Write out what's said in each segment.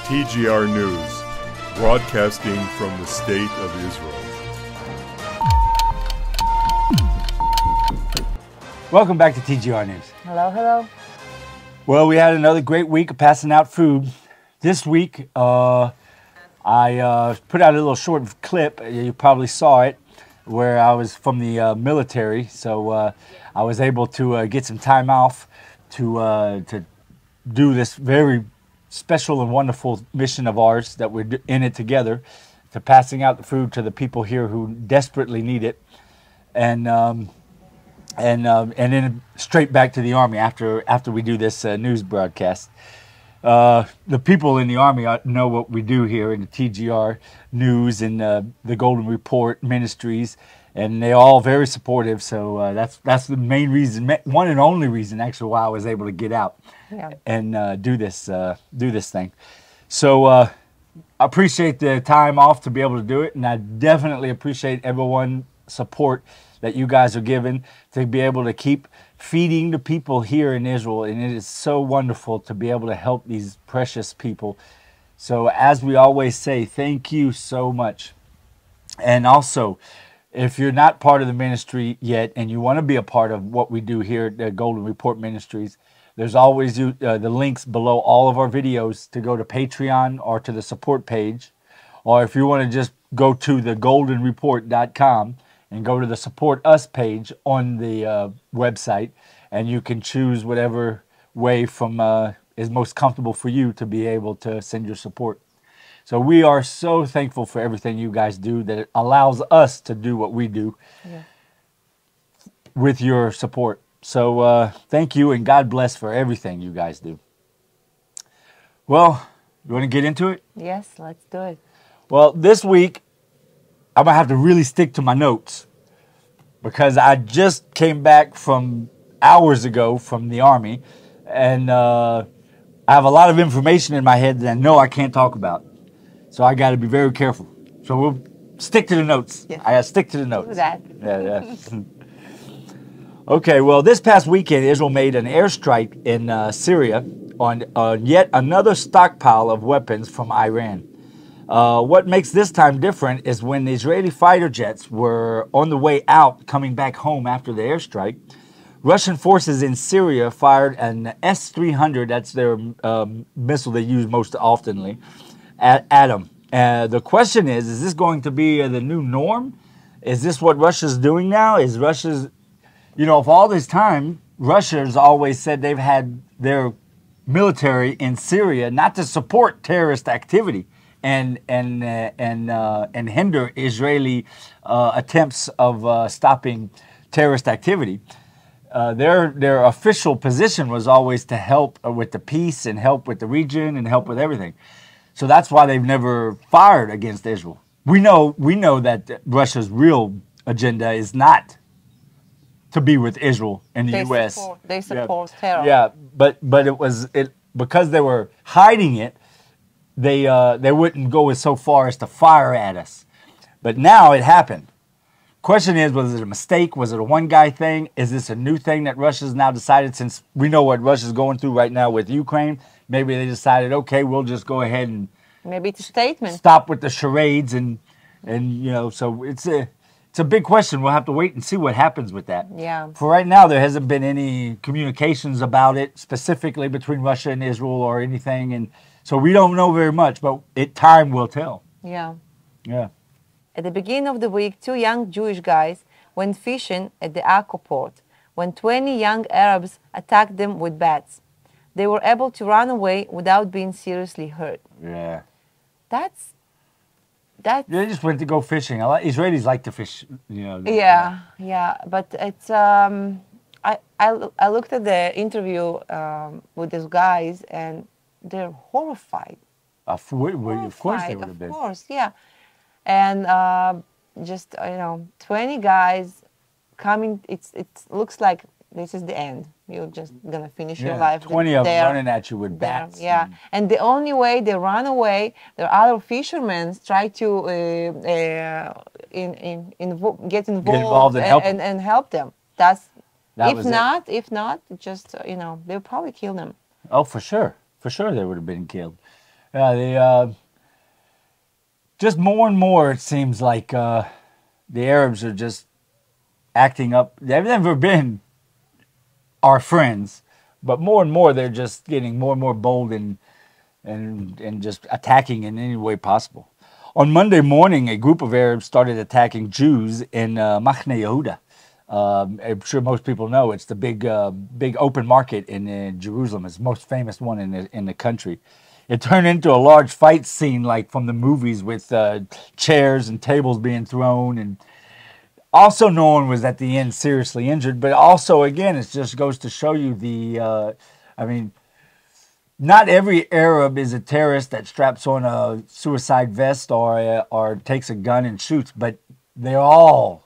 TGR News, broadcasting from the State of Israel. Welcome back to TGR News. Hello, hello. Well, we had another great week of passing out food. This week, I put out a little short clip. You probably saw it, where I was from the military, so I was able to get some time off to do this very special and wonderful mission of ours that we're in it together, to passing out the food to the people here who desperately need it, and then straight back to the Army after we do this news broadcast. The people in the Army know what we do here in the TGR News and the Golden Report Ministries, and they're all very supportive. So that's the main reason, one and only reason, actually, why I was able to get out and do this thing. So I appreciate the time off to be able to do it, and I definitely appreciate everyone's support that you guys are giving to be able to keep feeding the people here in Israel. And it is so wonderful to be able to help these precious people. So as we always say, thank you so much. And also, if you're not part of the ministry yet and you want to be a part of what we do here at the Golden Report Ministries, there's always the links below all of our videos to go to Patreon or to the support page. Or if you want to just go to thegoldenreport.com and go to the Support Us page on the website, and you can choose whatever way from is most comfortable for you to be able to send your support. So we are so thankful for everything you guys do, that it allows us to do what we do with your support. So thank you, and God bless for everything you guys do. Well, you want to get into it? Yes, let's do it. Well, this week, I'm going to have to really stick to my notes, because I just came back from hours ago from the Army, and I have a lot of information in my head that I know I can't talk about. So I got to be very careful. So we'll stick to the notes. Yes. I got to stick to the notes. Do that. Yeah. Okay, well, this past weekend, Israel made an airstrike in Syria on yet another stockpile of weapons from Iran. What makes this time different is when the Israeli fighter jets were on the way out, coming back home after the airstrike, Russian forces in Syria fired an S-300, that's their missile they use most oftenly, at them. The question is this going to be the new norm? Is this what Russia's doing now? Is Russia's, of all this time, Russia's always said they've had their military in Syria not to support terrorist activity and hinder Israeli attempts of stopping terrorist activity. Their official position was always to help with the peace and help with the region and help with everything. So that's why they've never fired against Israel. We know that Russia's real agenda is not to be with Israel and the U.S. They support terror. Yeah, but it because they were hiding it. They wouldn't go so far as to fire at us. But now it happened. Question is, was it a mistake? Was it a one-guy thing? Is this a new thing that Russia's now decided, since we know what Russia's going through right now with Ukraine? Maybe they decided, okay, we'll just go ahead and maybe it's a statement. Stop with the charades and so it's a big question. We'll have to wait and see what happens with that. Yeah. For right now, there hasn't been any communications about it specifically between Russia and Israel or anything, and so we don't know very much, but time will tell. Yeah. Yeah. At the beginning of the week, 2 young Jewish guys went fishing at the Akko port when 20 young Arabs attacked them with bats. They were able to run away without being seriously hurt. Yeah. That's. They just went to go fishing. Israelis like to fish, Yeah, but it's. I looked at the interview with these guys, and they're horrified. Of course they would have been. Of course, yeah. And just 20 guys coming. It looks like this is the end. You're just gonna finish your life. 20 of them running at you with bats. Yeah, and the only way they run away, there are other fishermen try to get involved and help them. If not, just they'll probably kill them. Oh, for sure they would have been killed. Yeah, just more and more it seems like the Arabs are just acting up. They've never been our friends, but more and more they're just getting more and more bold and just attacking in any way possible. On Monday morning, a group of Arabs started attacking Jews in Machne Yehuda. I'm sure most people know it's the big open market in Jerusalem. It's the most famous one in the country. It turned into a large fight scene like from the movies with chairs and tables being thrown, and also no one was at the end seriously injured. But also, again, it just goes to show you I mean, not every Arab is a terrorist that straps on a suicide vest or takes a gun and shoots, but they're all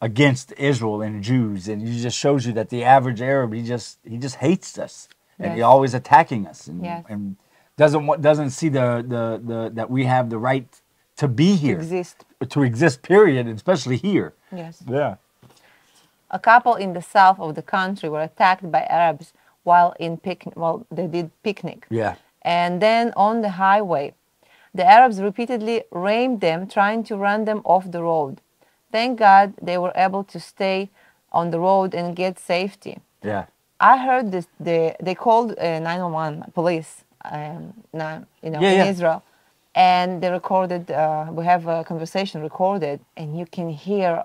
against Israel and Jews, and it just shows you that the average Arab he just hates us, and he's always attacking us, and doesn't see the that we have the right to be here, to exist, period, especially here. Yes. Yeah. A couple in the south of the country were attacked by Arabs while they did picnic. Yeah. And then on the highway, the Arabs repeatedly rammed them, trying to run them off the road. Thank God they were able to stay on the road and get safety. Yeah. I heard this. They called 911 police, in Israel, and they recorded. We have a conversation recorded, and you can hear.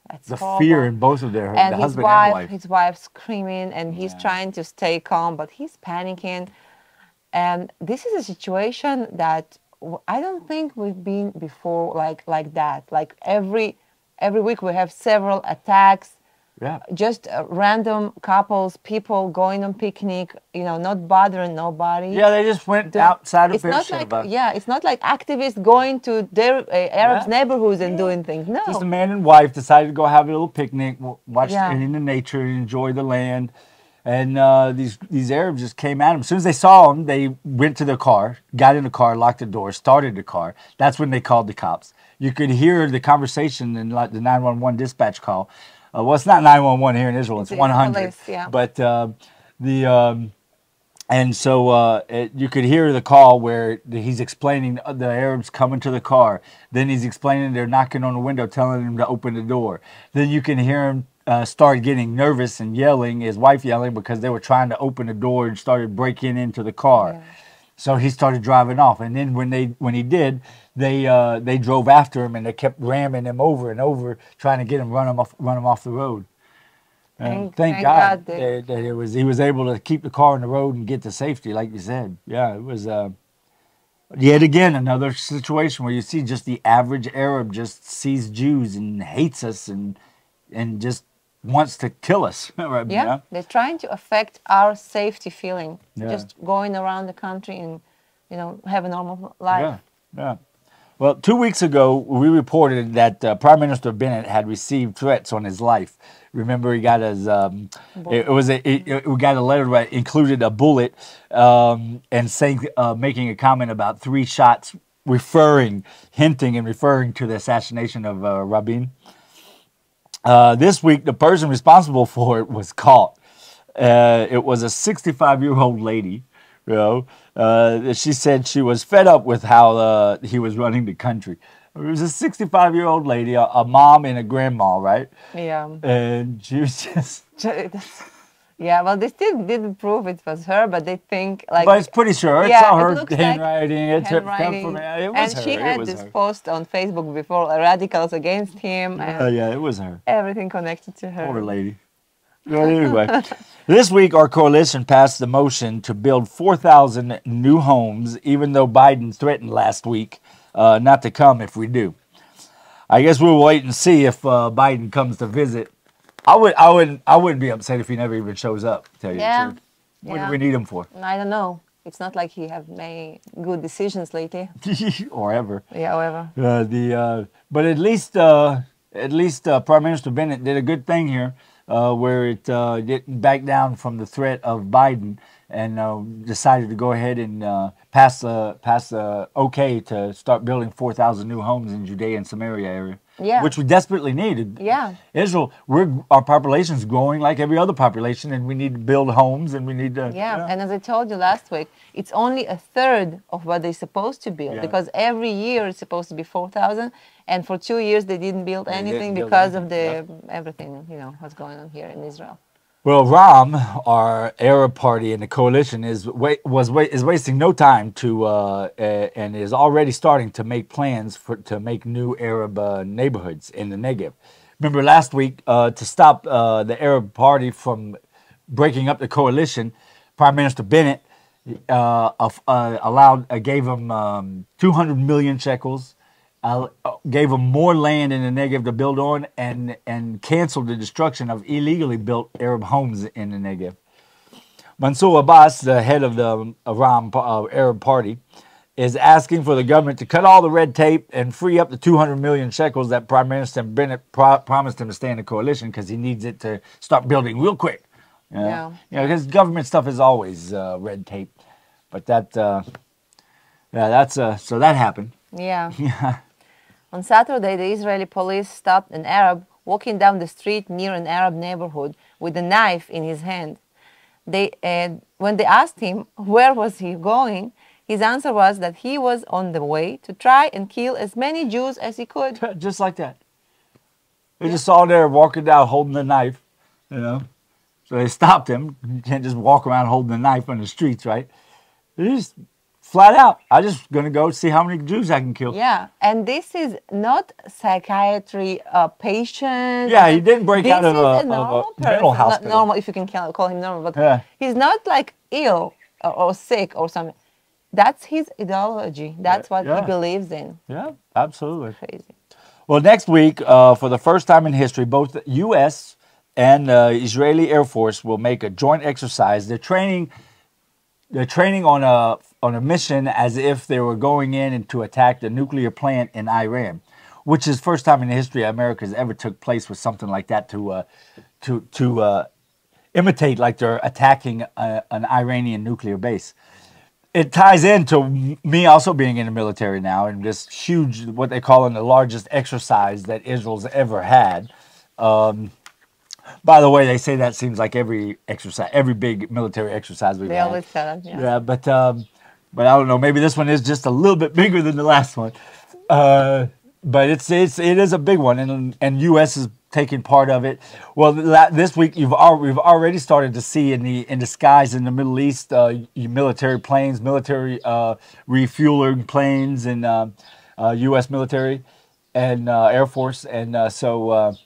That's the horrible. fear in both of their And the his husband wife, and wife. his wife screaming, and he's trying to stay calm, but he's panicking. And this is a situation that I don't think we've been before like that. Like every week we have several attacks. Yeah. Just random couples, people going on picnic, not bothering nobody. Yeah, they just went outside of Beersheba. It's not like activists going to their Arabs' neighborhoods and doing things. No. Just a man and wife decided to go have a little picnic, watch in the nature, and enjoy the land. And these Arabs just came at them. As soon as they saw them, they went to their car, got in the car, locked the door, started the car. That's when they called the cops. You could hear the conversation in the 911 dispatch call. Well, it's not 911 here in Israel; it's 100. Police, yeah. But you could hear the call where he's explaining the Arabs coming to the car. Then he's explaining they're knocking on the window, telling him to open the door. Then you can hear him start getting nervous and yelling, his wife yelling, because they were trying to open the door and started breaking into the car. Yeah. So he started driving off, and then when he did, they drove after him, and they kept ramming him over and over, trying to get him run him off the road. And thank God that he was able to keep the car on the road and get to safety, like you said. Yeah, it was yet again another situation where you see just the average Arab just sees Jews and hates us and just wants to kill us. Right? Yeah, they're trying to affect our safety feeling. Just going around the country and have a normal life. Yeah. Well, 2 weeks ago, we reported that Prime Minister Bennett had received threats on his life. Remember, he got his we got a letter that included a bullet and saying making a comment about 3 shots, hinting and referring to the assassination of Rabin. This week, the person responsible for it was caught. It was a 65-year-old lady. She said she was fed up with how he was running the country. It was a 65-year-old lady, a mom and a grandma, right? Yeah. And she was just... Yeah, well, they still didn't prove it was her, but they think like... But it's pretty sure. It's all her handwriting. And she had this post on Facebook before, radicals against him. Yeah, it was her. Everything connected to her. Poor lady. But anyway, this week our coalition passed the motion to build 4,000 new homes, even though Biden threatened last week not to come if we do. I guess we'll wait and see if Biden comes to visit. I wouldn't be upset if he never even shows up. To tell you the truth. What do we need him for? I don't know. It's not like he have made good decisions lately. Or ever. Yeah, or ever. But at least Prime Minister Bennett did a good thing here. Where it didn't back down from the threat of Biden and decided to go ahead and pass the okay to start building 4,000 new homes in Judea and Samaria area. Yeah. which we desperately needed. Yeah. Israel, our population's growing like every other population, and we need to build homes, and we need to. Yeah, and as I told you last week, it's only a third of what they're supposed to build, because every year it's supposed to be 4,000, and for 2 years they didn't build anything because of the everything, what's going on here in Israel. Well, Ram, our Arab party in the coalition, is wasting no time to and is already starting to make plans to make new Arab neighborhoods in the Negev. Remember last week, to stop the Arab party from breaking up the coalition, Prime Minister Bennett gave them 200 million shekels. Gave them more land in the Negev to build on, and canceled the destruction of illegally built Arab homes in the Negev. Mansour Abbas, the head of the Arab Party, is asking for the government to cut all the red tape and free up the 200 million shekels that Prime Minister Bennett promised him to stay in the coalition, because he needs it to start building real quick. Because government stuff is always red tape. But so that happened. Yeah. On Saturday, the Israeli police stopped an Arab walking down the street near an Arab neighborhood with a knife in his hand. When they asked him where was he going, his answer was that he was on the way to try and kill as many Jews as he could. Just like that. They just saw him there walking down holding the knife, So they stopped him. You can't just walk around holding the knife on the streets, right? They just flat out, I'm just going to go see how many Jews I can kill. Yeah, and this is not psychiatry patient. Yeah, he didn't break out of a mental hospital. Not normal, if you can call him normal, but he's not like ill or sick or something. That's his ideology. That's what he believes in. Yeah, absolutely. Crazy. Well, next week, for the first time in history, both the U.S. and Israeli Air Force will make a joint exercise. They're training on a mission as if they were going in and to attack the nuclear plant in Iran, which is the first time in the history of America has ever took place with something like that to imitate like they're attacking an Iranian nuclear base. It ties into me also being in the military now, and this huge, what they call the largest exercise that Israel's ever had. By the way, they say that seems like every big military exercise we've had. They always tell us, Yeah, but I don't know. Maybe this one is just a little bit bigger than the last one. But it is a big one, and U.S. is taking part of it. Well, this week we've already started to see in the skies in the Middle East military planes, military refueling planes, and U.S. military and Air Force, and so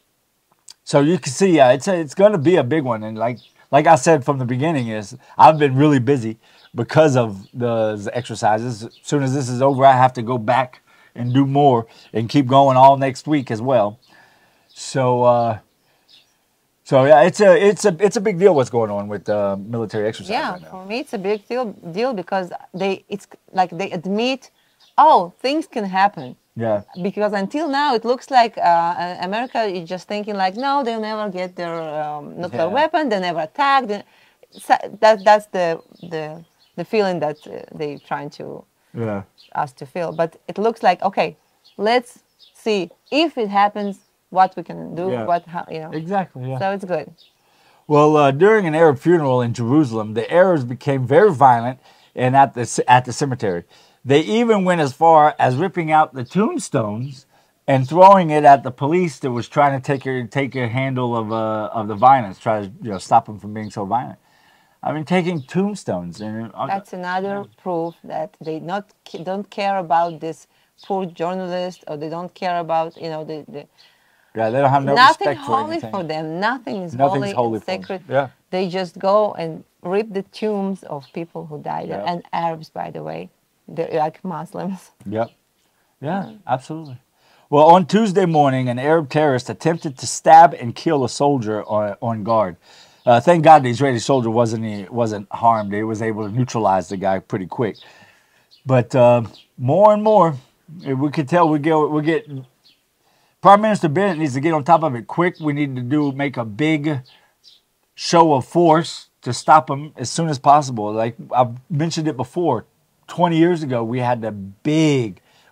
you can see, it's going to be a big one, and like I said from the beginning, I've been really busy because of those exercises. As soon as this is over, I have to go back and do more and keep going all next week as well. So yeah, it's a big deal what's going on with military exercise right now. For me it's a big deal because they admit, things can happen. Yeah. Because until now it looks like America is just thinking like, no, they'll never get their nuclear weapon, they never attack. That's the feeling that they're trying to us to feel. But it looks like, okay, let's see if it happens, what we can do, Exactly. Yeah. So it's good. Well, during an Arab funeral in Jerusalem, the Arabs became very violent and at the cemetery. They even went as far as ripping out the tombstones and throwing it at the police that was trying to take a handle of the violence, try to stop them from being so violent. I mean, taking tombstones. That's another proof that they don't care about this poor journalist, or they don't care about they don't have no nothing respect for holy anything. for them. Nothing's holy and for sacred. them. Yeah. They just go and rip the tombs of people who died there, and Arabs, by the way. They're like Muslims. Yep. Yeah, absolutely. Well, on Tuesday morning, an Arab terrorist attempted to stab and kill a soldier on guard. Thank God the Israeli soldier wasn't harmed. They was able to neutralize the guy pretty quick. But more and more, we could tell we get. Prime Minister Bennett needs to get on top of it quick. We need to make a big show of force to stop him as soon as possible. Like I've mentioned it before. 20 years ago, we had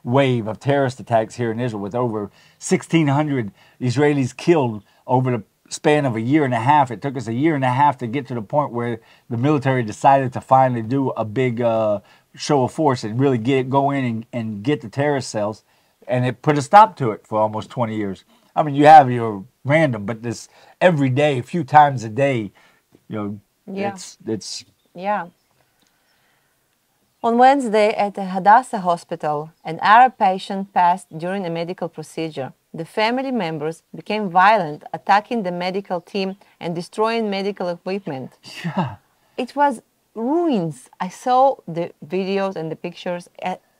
wave of terrorist attacks here in Israel with over 1,600 Israelis killed over the span of a year and a half. It took us a year and a half to get to the point where the military decided to finally do a big show of force and really go in and get the terrorist cells. And it put a stop to it for almost 20 years. I mean, you have your random, but this every day, a few times a day, it's Yeah. On Wednesday at the Hadassah hospital, an Arab patient passed during a medical procedure. The family members became violent, attacking the medical team and destroying medical equipment. Yeah. It was ruins. I saw the videos and the pictures,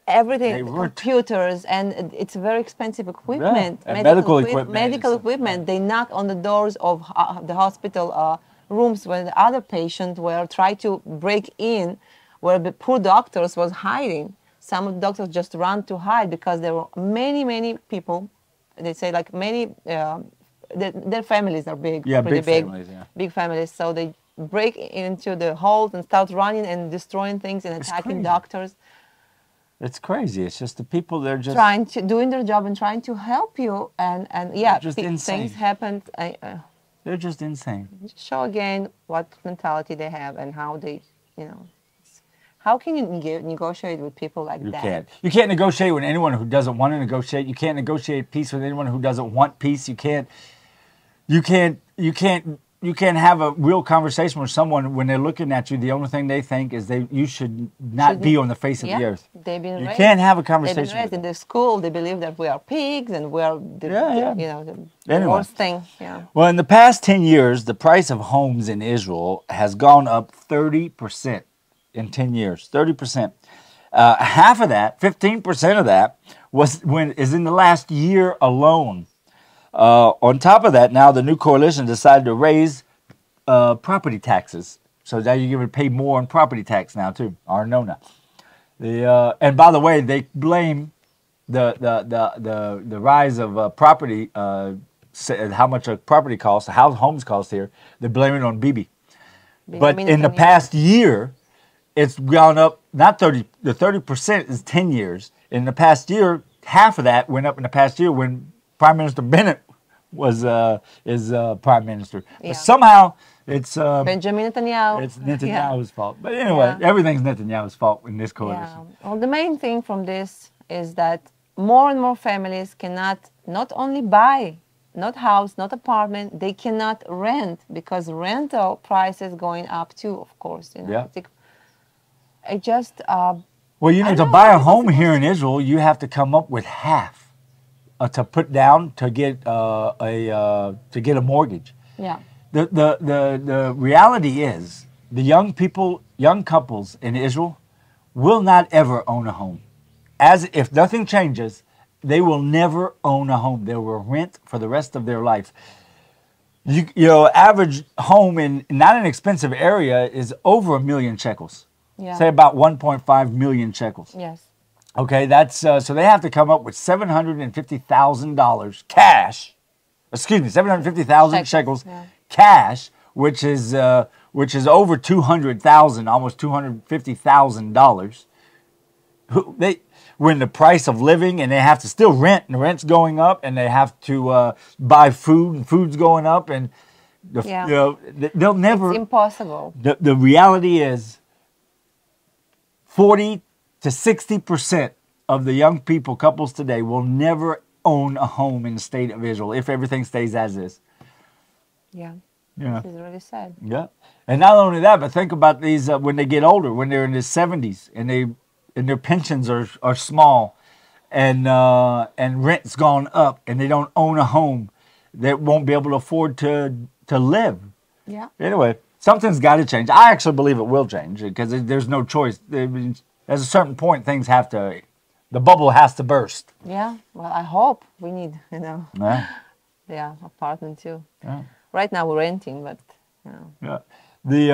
everything, computers, and it's very expensive equipment. Yeah. Medical equipment. Medical equipment. They knocked on the doors of the hospital rooms when the other patients were trying to break in, where the poor doctors was hiding. Some of the doctors just ran to hide because there were many people. They say like many, their families are big, pretty big families, big families. So they break into the halls and start running and destroying things and attacking doctors. It's crazy. It's just the people, they're just doing their job and trying to help you. And yeah, just insane. Things happened. They're just insane. Just show again what mentality they have and how they, how can you negotiate with people like that? You can't negotiate with anyone who doesn't want to negotiate. You can't negotiate peace with anyone who doesn't want peace. You can't have a real conversation with someone when they're looking at you. The only thing they think is you should not be on the face of the earth. You can't have a conversation. They've been raised in the school. They believe that we are pigs and we are the worst thing. Yeah. Well, in the past 10 years, the price of homes in Israel has gone up 30%. In 10 years, 30%. Half of that, 15% of that, is in the last year alone. On top of that, now the new coalition decided to raise property taxes. So now you're going to pay more on property tax now too, Arnona. And by the way, they blame the rise of property, how much a property costs, how homes cost here. They blame it on Bibi. But in the past year, it's gone up, not 30, the 30% is 10 years. In the past year, half of that went up in the past year when Prime Minister Bennett is Prime Minister. Yeah. But somehow it's Benjamin Netanyahu. It's Netanyahu's fault. But anyway, everything's Netanyahu's fault in this coalition. Yeah. Well, the main thing from this is that more and more families cannot not only buy, not house, not apartment, they cannot rent because rental prices going up too, of course. Yeah. It just well, to buy a home here in Israel, you have to come up with half to put down to get a mortgage. Yeah. The reality is the young couples in Israel will not ever own a home. As if nothing changes, they will never own a home. They will rent for the rest of their life. Average home in not an expensive area is over $1 million shekels. Yeah. Say about 1.5 million shekels. Yes. Okay, that's so they have to come up with $750,000 cash. Excuse me, 750,000 shekels cash, which is over 200,000, almost $250,000. When the price of living, and they have to still rent, and the rent's going up, and they have to buy food, and food's going up, and they'll never. It's impossible. The reality is 40 to 60% of the young couples today will never own a home in the state of Israel if everything stays as is. Yeah. Yeah. This is really sad. Yeah. And not only that, but think about these when they get older, when they're in their 70s and their pensions are small and rent's gone up and they don't own a home, they won't be able to afford to live. Yeah. Anyway, something's got to change. I actually believe it will change because there's no choice. At a certain point, the bubble has to burst. Yeah, well, I hope. We need, apartment too. Yeah. Right now we're renting, but, Yeah. You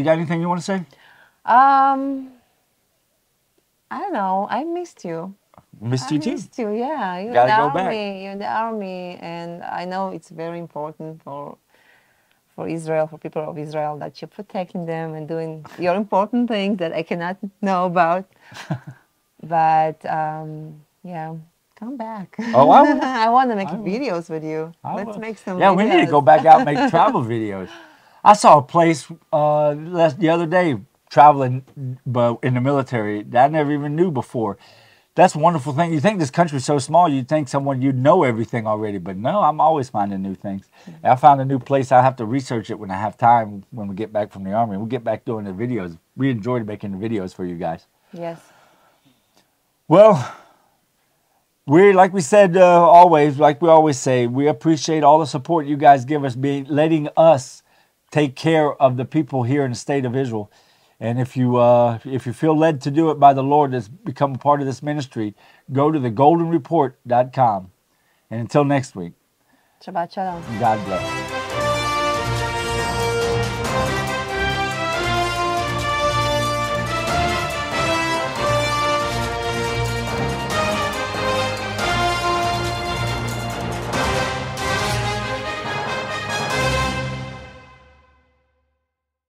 got anything you want to say? I don't know. I missed you. Missed you too. I missed you, yeah. You're in the army, and I know it's very important for Israel, for people of Israel, that you're protecting them and doing your important things that I cannot know about. But yeah, come back. Oh, I will. I want to make I will. videos with you. I Let's will. make some Yeah, videos. we need to go back out and make travel videos. I saw a place the other day traveling, but in the military that I never even knew before. That's a wonderful thing. You think this country's so small, you'd think you'd know everything already, but no, I'm always finding new things. I found a new place. I have to research it when I have time when we get back from the Army. We'll get back doing the videos. We enjoyed making the videos for you guys. Yes. Well, like we said always, like we always say, we appreciate all the support you guys give us, letting us take care of the people here in the state of Israel. And if you feel led to do it by the Lord that's become a part of this ministry, go to thegoldenreport.com. And until next week, Shabbat shalom. God bless.